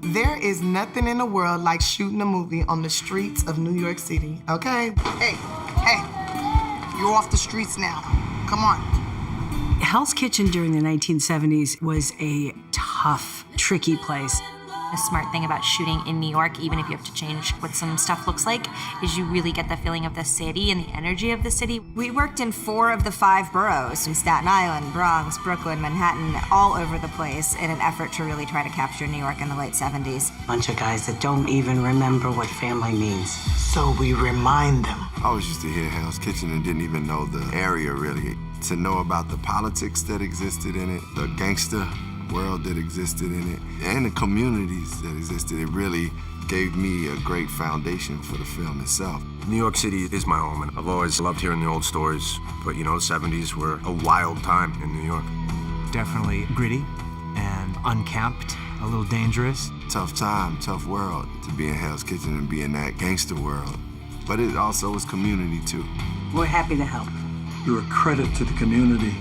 There is nothing in the world like shooting a movie on the streets of New York City, okay? Hey, you're off the streets now. Come on. Hell's Kitchen during the 1970s was a tough, tricky place. The smart thing about shooting in New York, even if you have to change what some stuff looks like, is you really get the feeling of the city and the energy of the city. We worked in 4 of the 5 boroughs, in Staten Island, Bronx, Brooklyn, Manhattan, all over the place in an effort to really try to capture New York in the late 70s. Bunch of guys that don't even remember what family means. So we remind them. I always used to hear Hell's Kitchen and didn't even know the area really. To know about the politics that existed in it, the gangster world that existed in it, and the communities that existed, it really gave me a great foundation for the film itself. New York City is my home, and I've always loved hearing the old stories. But you know, the 70s were a wild time in New York. Definitely gritty and unkempt, a little dangerous. Tough time, tough world to be in Hell's Kitchen and be in that gangster world. But it also was community too. We're happy to help. You're a credit to the community.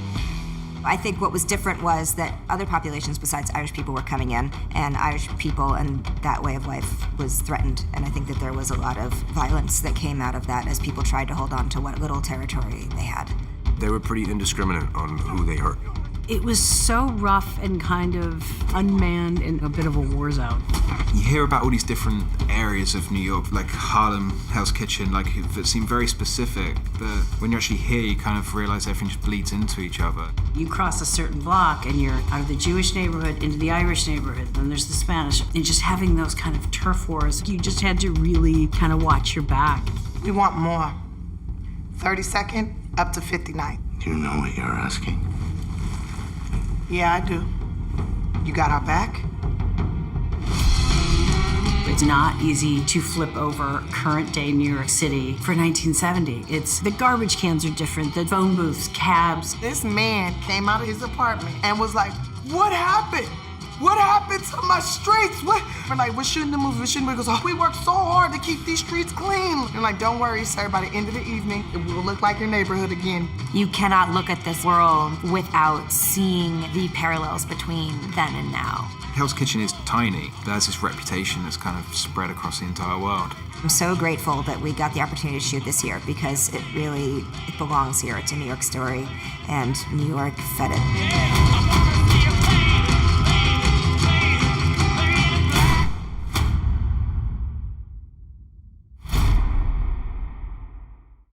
I think what was different was that other populations besides Irish people were coming in, and Irish people and that way of life was threatened. And I think that there was a lot of violence that came out of that as people tried to hold on to what little territory they had. They were pretty indiscriminate on who they hurt. It was so rough and kind of unmanned and a bit of a war zone. You hear about all these different areas of New York, like Harlem, Hell's Kitchen, like that seem very specific, but when you're actually here, you kind of realize everything just bleeds into each other. You cross a certain block and you're out of the Jewish neighborhood into the Irish neighborhood, then there's the Spanish. And just having those kind of turf wars, you just had to really kind of watch your back. We want more. 32nd up to 59th. Do you know what you're asking? Yeah, I do. You got our back? It's not easy to flip over current day New York City for 1970. It's the garbage cans are different, the phone booths, cabs. This man came out of his apartment and was like, what happened? What happened to my streets? What? We're like, we're shooting the movie, we're shooting the movie. He goes, oh, we worked so hard to keep these streets clean. And like, don't worry, sir, by the end of the evening, it will look like your neighborhood again. You cannot look at this world without seeing the parallels between then and now. Hell's Kitchen is tiny, but has this reputation that's kind of spread across the entire world. I'm so grateful that we got the opportunity to shoot this here because it belongs here. It's a New York story, and New York fed it.